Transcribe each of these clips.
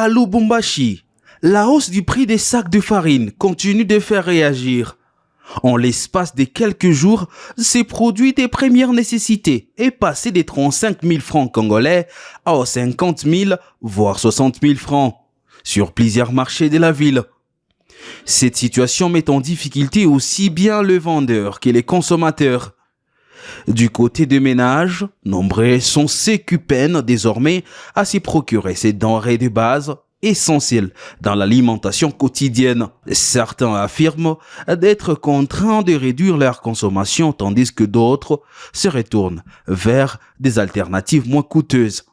À Lubumbashi, la hausse du prix des sacs de farine continue de faire réagir. En l'espace de quelques jours, ces produits des premières nécessités est passé des 35 000 francs congolais à 50 000 voire 60 000 francs sur plusieurs marchés de la ville. Cette situation met en difficulté aussi bien le vendeur que les consommateurs. Du côté des ménages, nombreux sont ceux qui peinent désormais à s'y procurer ces denrées de base essentielles dans l'alimentation quotidienne. Certains affirment d'être contraints de réduire leur consommation tandis que d'autres se retournent vers des alternatives moins coûteuses.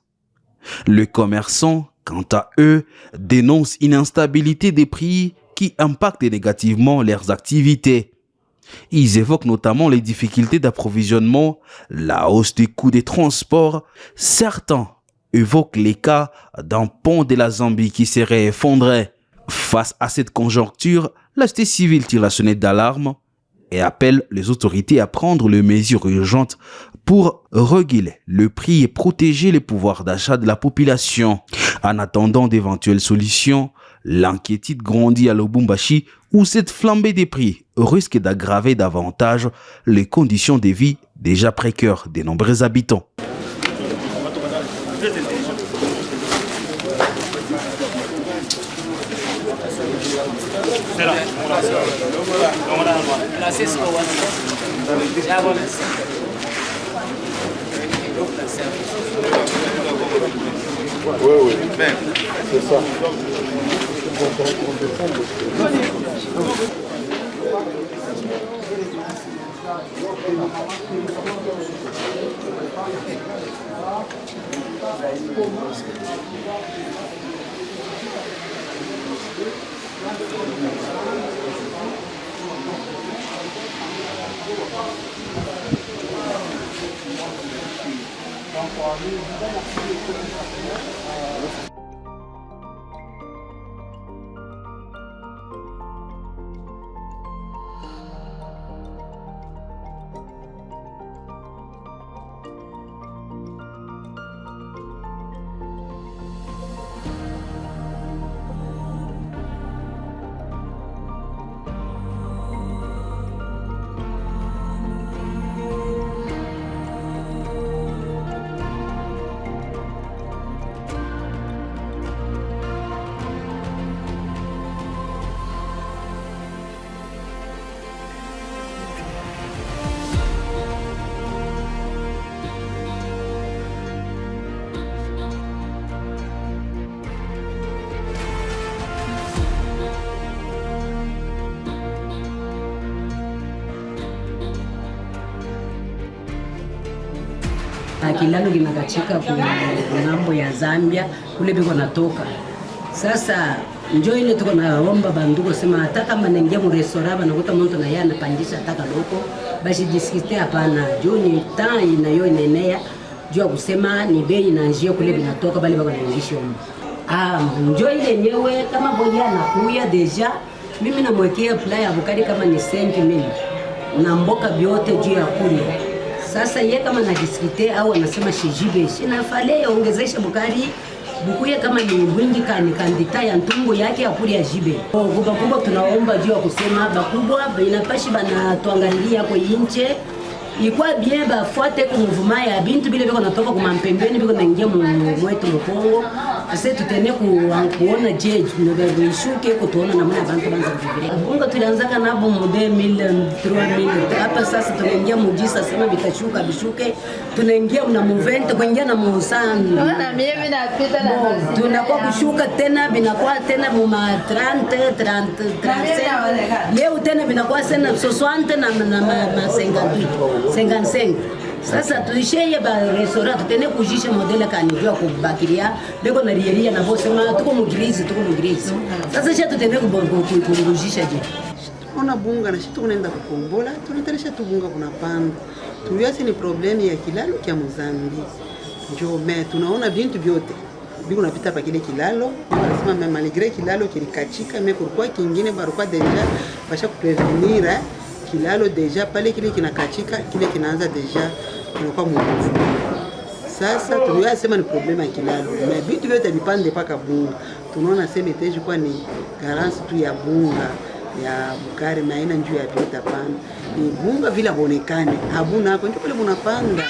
Les commerçants, quant à eux, dénoncent une instabilité des prix qui impacte négativement leurs activités. Ils évoquent notamment les difficultés d'approvisionnement, la hausse des coûts des transports. Certains évoquent les cas d'un pont de la Zambie qui serait effondré. Face à cette conjoncture, la société civile tire la sonnette d'alarme et appelle les autorités à prendre les mesures urgentes pour réguler le prix et protéger le pouvoir d'achat de la population. En attendant d'éventuelles solutions, l'inquiétude grandit à Lubumbashi où cette flambée des prix risque d'aggraver davantage les conditions de vie déjà précaires des nombreux habitants. Oui, c'est ça. Kilalo kinakatika kunambo ya Zambia kule biko natoka. Sasa njoo ile tuko naomba banduko sema hata kama naingia mu restaurant banakuta mtu na yeye anapandisha taka loko basi diskite hapana. Juu ni taa inayo inenea juu kusema ni bei na njio kule binatoka bali bako naingisha huko. Njoo ile yenyewe kama boya anakuya deja mimi namwekea fly ya bukari kama ni 5,000 na mboka biote juu ya kule. Sasa ye kama najisikite au anasema shijibe sinafale ongezesha bukari bukuye kama ni mwingi kandita ya ntumbo yake apuri ya jibe. Kubwa tunaomba juu ya kusema bakubwa inapashi bana tuangalilia kwa inche ikwa bien bafuate ku mouvement ya bintu bile biko natoka ku mampembeni biko naingia mwetu Kongo. Sasa tutene kuona je nobishuke kutuona namna abantu banza kufikiria. Bunga tulianzaka nabo mu 2000 hapa sasa tunaingia mujisa sema bitashuka bishuke tunaingia na movement kuingia na musana. Ona mimi napita na tunakuwa kushuka tena binakuwa tena mu 30 leo tena binakuwa tena 60 na 55. Sasa tuisheye ba restaurant tutene kujisha modela kanijua kubakiria beko na rieria na boss ma tuko mu grizi. Sasa sasa tutene kujisha je. Ona bunga na shitu kunaenda kukombola tunatarisha tubunga kuna panda. Tuyasi ni problemi ya kilalo kia Mozambique. Njo me tunaona bintu vyote. Biko napita pa kile kilalo, wanasema même malgré kilalo kilikachika mais pourquoi kingine barukwa deja basha kuprevenir kilalo deja pale kile kinakachika kile kinaanza deja kunakuwa mbovu. Sasa tunasema ni problema ya kilalo. Mais vitu vyote vipande paka bunga. tunaona sema itaji kuwa ni garansi tu ya bunga ya bukari maina njuu ya vita pana ni bunga vile bonekane habuna hapo ndio pale bunapanda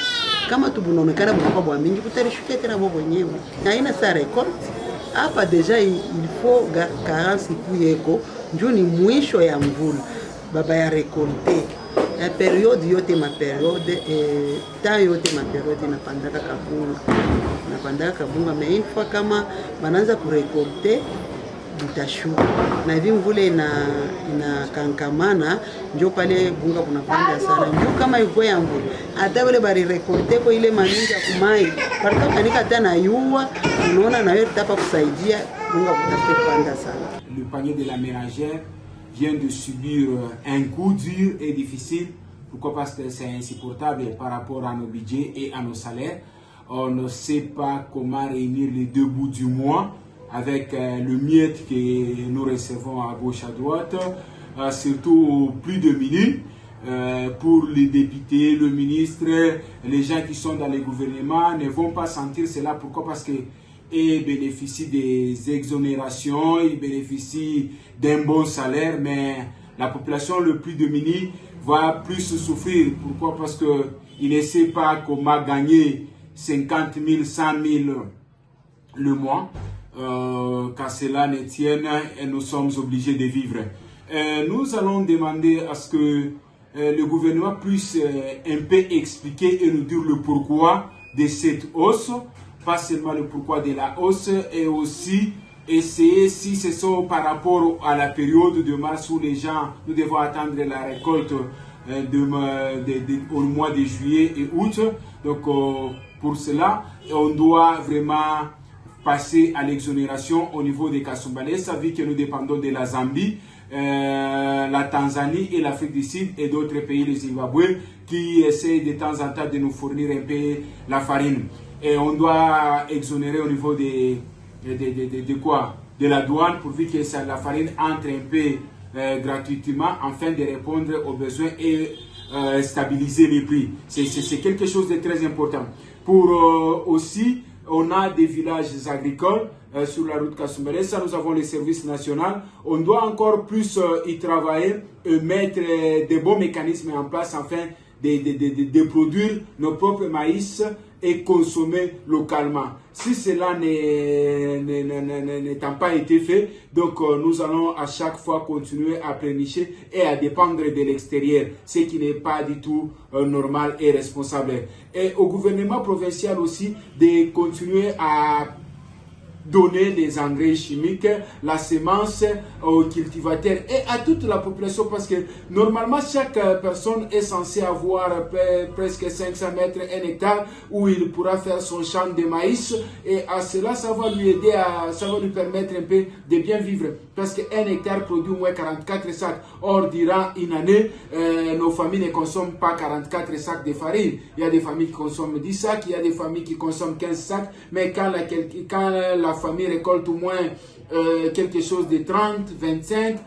kama tu bunaonekana bunakuwa bwa mingi kutarishukia tena bo wenyewe haina sa record hapa deja il faut garansi kuyeko njoo ni mwisho ya mvula baba ya rekolte ya periode yote ma periode ta yote ma periode napandaka kabunga mais une fois kama banaanza kurekolte butashuka na hivi mvule na kankamana njo pale bunga kunapanda sana njo kama yuko ya mvule hata wale bari rekolte kwa ile maninja kumai parika kanika tena yuwa unaona na wewe tapa kusaidia bunga kutafute kupanda sana. Le panier de la ménagère vient de subir un coup dur et difficile. Pourquoi? Parce que c'est insupportable par rapport à nos budgets et à nos salaires. On ne sait pas comment réunir les deux bouts du mois avec le miette que nous recevons à gauche à droite, surtout plus de minutes. Pour les députés, le ministre, les gens qui sont dans les gouvernements ne vont pas sentir cela. Pourquoi? Parce qu'ils bénéficient des exonérations, ils bénéficient d'un bon salaire, mais la population le plus démunie va plus souffrir. Pourquoi? Parce qu'ils ne savent pas comment gagner 50 000, 100 000 le mois. Qu'à cela ne tienne, et nous sommes obligés de vivre. Nous allons demander à ce que le gouvernement puisse un peu expliquer et nous dire le pourquoi de cette hausse, pas seulement le pourquoi de la hausse, et aussi essayer si ce sont par rapport à la période de mars où les gens, nous devons attendre la récolte au mois de juillet et août. Donc pour cela, on doit vraiment passer à l'exonération au niveau des Kasumbalès, ça veut dire que nous dépendons de la Zambie, la Tanzanie et l'Afrique du Sud et d'autres pays, le Zimbabwe, qui essaient de temps en temps de nous fournir un peu la farine. Et on doit exonérer au niveau de la douane pourvu que la farine entre un peu gratuitement afin de répondre aux besoins et stabiliser les prix. C'est quelque chose de très important. Pour aussi, on a des villages agricoles sur la route Kasumbalesa, nous avons les services nationaux. On doit encore plus y travailler et mettre de bons mécanismes en place afin de produire nos propres maïs et consommer localement. Si cela n'étant pas été fait, donc nous allons à chaque fois continuer à plénicher et à dépendre de l'extérieur, ce qui n'est pas du tout normal et responsable. Et au gouvernement provincial aussi de continuer à donner des engrais chimiques, la semence aux cultivateurs et à toute la population, parce que normalement chaque personne est censée avoir presque 500 mètres, 1 hectare où il pourra faire son champ de maïs, et à cela ça va lui aider, ça va lui permettre un peu de bien vivre, parce que 1 hectare produit au moins 44 sacs. Or durant une année, nos familles ne consomment pas 44 sacs de farine. Il y a des familles qui consomment 10 sacs, il y a des familles qui consomment 15 sacs, mais quand la famille récolte au moins quelque chose de 30, 25,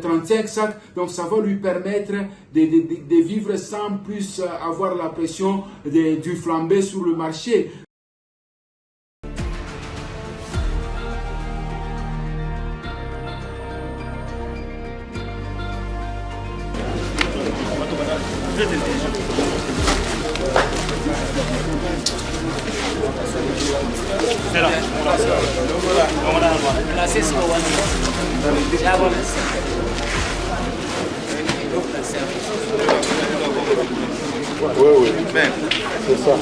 35 sacs, donc ça va lui permettre de vivre sans plus avoir la pression du flambé sur le marché. Oui, ben, c'est ça.